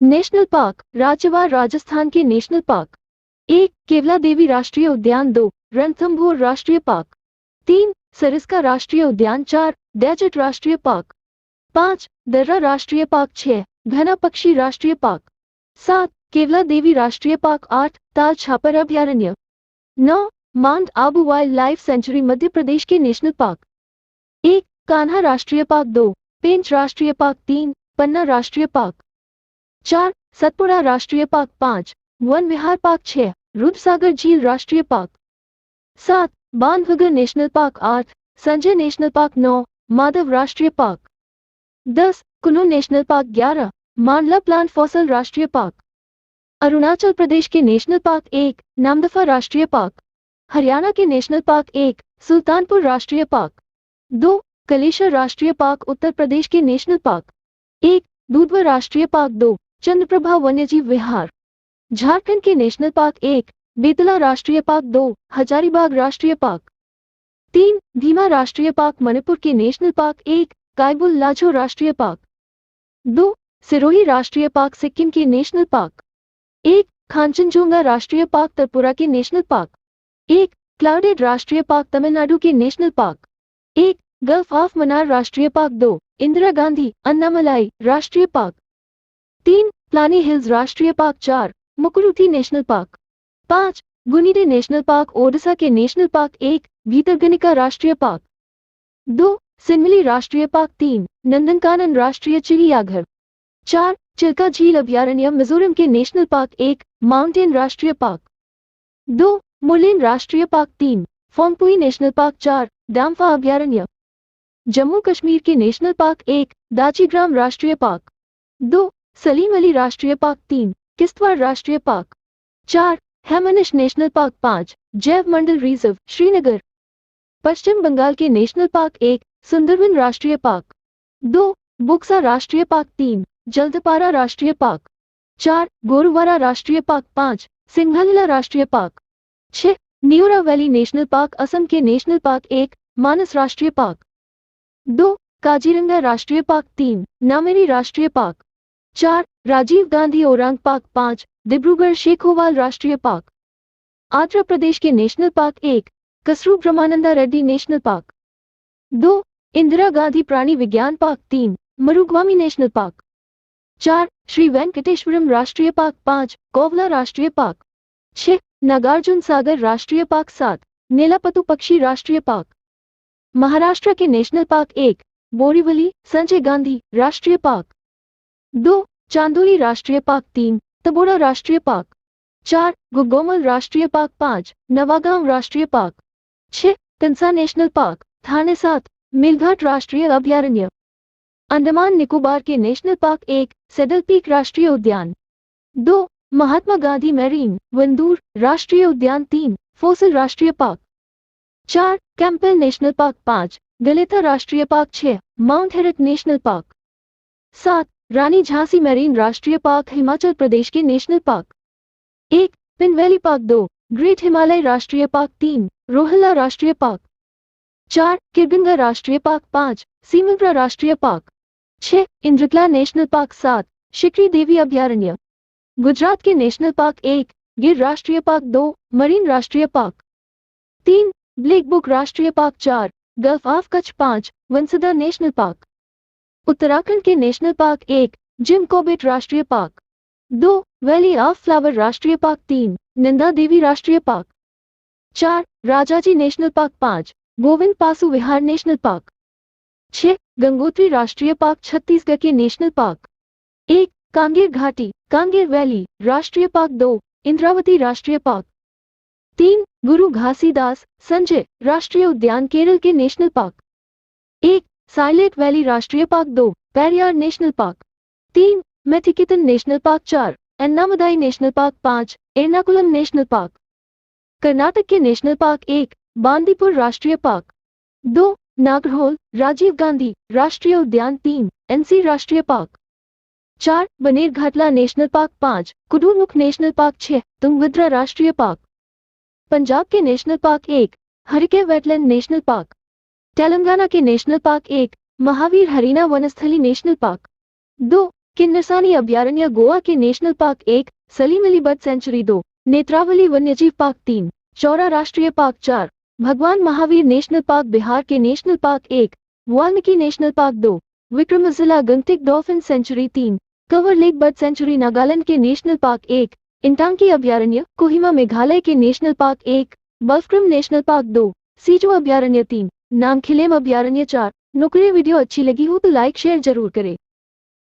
National park राज्यवार Rajasthan के national park. 1. केवला देवी राष्ट्रीय उद्यान। 2. रणथंभौर राष्ट्रीय पार्क। 3. सरिस्का राष्ट्रीय उद्यान। 4. डेजर्ट राष्ट्रीय पार्क। 5. दर्रा राष्ट्रीय पार्क। 6. घना पक्षी राष्ट्रीय पार्क। 7. केवला देवी राष्ट्रीय पार्क। 8. ताल छापर अभयारण्य। 9. Mount Abu wildlife sanctuary Madhya Pradesh के नेशनल पार्क। 1. कान्हा राष्ट्रीय पार्क। 2. पेंच राष्ट्रीय पार्क। 3. पन्ना राष्ट्रीय पार्क। 4. सतपुड़ा राष्ट्रीय पार्क। 5. वन विहार पार्क। 6. रूपसागर झील राष्ट्रीय park. 7. Bandhavgarh national park. 8. Sanjay national park. 9. Madhav राष्ट्रीय पार्क। 10. Kullu national park. 11. मांडला प्लांट फॉसल राष्ट्रीय पार्क। अरुणाचल प्रदेश के नेशनल पार्क। 1. नामदफा राष्ट्रीय पार्क। हरियाणा के नेशनल पार्क। 1. सुल्तानपुर राष्ट्रीय पार्क। 2. कलेश्वर राष्ट्रीय पार्क। उत्तर प्रदेश के नेशनल पार्क। 1. दूधवा राष्ट्रीय पार्क। 2. चंद्रप्रभा वन्यजीव विहार। झारखंड के नेशनल पार्क। 1. बेतला राष्ट्रीय पार्क। 2. हजारीबाग राष्ट्रीय पार्क। 3. भीमा राष्ट्रीय पार्क। मणिपुर के नेशनल पार्क। 1. कायबुल लाचो राष्ट्रीय पार्क। 2. सिरोही राष्ट्रीय पार्क सिक्किम के नेशनल पार्क। 1. खांचनजोंगा राष्ट्रीय पार्क त्रिपुरा के नेशनल पार्क। 1. क्लाउडेड राष्ट्रीय पार्क तमिलनाडु के national park. 1. Gulf of Mannar राष्ट्रीय पार्क। 2. इंदिरा गांधी अन्नामलाई राष्ट्रीय पार्क। 3. प्लानी हिल्स राष्ट्रीय park. 4. Mukurthi national park. 5. Guindy national park Odisha के नेशनल पार्क। 1. भीतरकनिका राष्ट्रीय पार्क। 2. सिनमिली राष्ट्रीय पार्क। 3. नंदनकानन राष्ट्रीय चिड़ियाघर। 4. चिल्का झील अभयारण्य मिजोरम के नेशनल पार्क। 1. माउंटेन राष्ट्रीय पार्क। 2. मुरलेन राष्ट्रीय पार्क। 3. Phawngpui national park. 4. डाम्फा अभयारण्य। जम्मू कश्मीर के नेशनल पार्क। 1. दाचीग्राम राष्ट्रीय पार्क। 2. सलीम अली राष्ट्रीय पार्क। 3. किश्तवाड़ राष्ट्रीय पार्क। 4. हेमनिश national park. 5. जैव मंडल रिजर्व श्रीनगर। पश्चिम बंगाल के नेशनल पार्क। 1. सुंदरवन राष्ट्रीय पार्क। 2. बुक्सा राष्ट्रीय पार्क। 3. जल्दपारा राष्ट्रीय पार्क। 4. गोरुवारा राष्ट्रीय पार्क। 5. सिंघालीला राष्ट्रीय park. 6. Neura valley national park Assam के नेशनल पार्क। 1. मानस राष्ट्रीय पार्क। 2. काजीरंगा राष्ट्रीय पार्क। 3. नामेरी राष्ट्रीय पार्क। 4. राजीव गांधी ओरांग पार्क। 5. डिब्रूगढ़ शेखोवाल राष्ट्रीय पार्क। आंध्र प्रदेश के national park. 1. Kasu Brahmananda Reddy national park. 2. Indira Gandhi प्राणी विज्ञान पार्क। 3. मरुग्वामी नेशनल पार्क। 4. श्री वेंकटेश्वरम राष्ट्रीय पार्क। 5. कोवला राष्ट्रीय पार्क। 6. नागार्जुन सागर राष्ट्रीय पार्क। 7. नेलापतु पक्षी राष्ट्रीय पार्क। महाराष्ट्र के नेशनल पार्क। 1. बोरीवली संजय गांधी राष्ट्रीय पार्क। 2. चांदोली राष्ट्रीय पार्क। 3. तबोड़ा राष्ट्रीय पार्क। 4. गुगोमल राष्ट्रीय पार्क। 5. नवागांव राष्ट्रीय पार्क। 6. कंसा नेशनल पार्क थाने। 7. मेलघाट राष्ट्रीय अभयारण्य। अंडमान निकोबार के नेशनल पार्क। 1. सेडल पीक राष्ट्रीय उद्यान। 2. महात्मा गांधी मैरीन वंदूर राष्ट्रीय उद्यान। 3. फोसिल राष्ट्रीय park. 4. Campbell national park. 5. Galathea राष्ट्रीय park. 6. Mount Harriet national park. 7. Rani Jhansi marine राष्ट्रीय पार्क हिमाचल प्रदेश के national park. 1. Pin valley park. 2. Great Himalaya राष्ट्रीय पार्क। 3. रोहला राष्ट्रीय पार्क। 4. किरगंगा राष्ट्रीय पार्क। 5. सीमिब्रा राष्ट्रीय park. 6. Inderkilla national park. 7. Shikari Devi अभयारण्य। गुजरात के नेशनल पार्क। 1. गिर राष्ट्रीय पार्क। 2. मरीन राष्ट्रीय पार्क। 3. ब्लैक बुक राष्ट्रीय park. 4. Gulf of Kutch. 5. Vansda national park. Uttarakhand के नेशनल पार्क। 1. जिम कॉर्बेट राष्ट्रीय पार्क। 2. वैली ऑफ फ्लावर राष्ट्रीय पार्क। 3. नंदा देवी राष्ट्रीय park. 4. Rajaji national park. 5. Govind Pashu Vihar national park. 6. Gangotri राष्ट्रीय पार्क छत्तीसगढ़ के नेशनल पार्क। 1. कांगेर घाटी कांगेर वैली राष्ट्रीय पार्क। 2. इंद्रावती राष्ट्रीय पार्क। 3. गुरु घासीदास संजय राष्ट्रीय उद्यान केरल के नेशनल पार्क। 1. साइलेंट वैली राष्ट्रीय park. 2. Periyar national park. 3. Mathikettan national park. 4. Anamudi national park. 5. Ernakulam national park. Karnataka के नेशनल पार्क। 1. बांदीपुर राष्ट्रीय पार्क। 2. नागरहोल राजीव गांधी राष्ट्रीय उद्यान। 3. एनसी राष्ट्रीय park. 4. Bannerghatta national park. 5. Kudremukh national park. 6. Tungabhadra राष्ट्रीय पार्क। पंजाब के national park. 1. Harike wetland national park. Telangana के national park. 1. Mahavir Harina Vanasthali national park. 2. Kinnerasani अभयारण्य गोवा के national park 1, Salim Ali bird sanctuary 2, Netravali वन्यजीव पार्क 3, चौरा राष्ट्रीय पार्क 4, भगवान महावीर नेशनल पार्क बिहार के national park 1, Valmiki national park 2, Vikramshila Gangetic dolphin sanctuary 3, Kanwar lake bird sanctuary Nagaland के नेशनल पार्क 1, इंटांकी अभयारण्य कोहिमा मेघालय के national park 1, Balphakram national park 2, Siju अभयारण्य 3, नामखिलेम अभयारण्य 4। नुकरे वीडियो अच्छी लगी हो तो लाइक शेयर जरूर करें।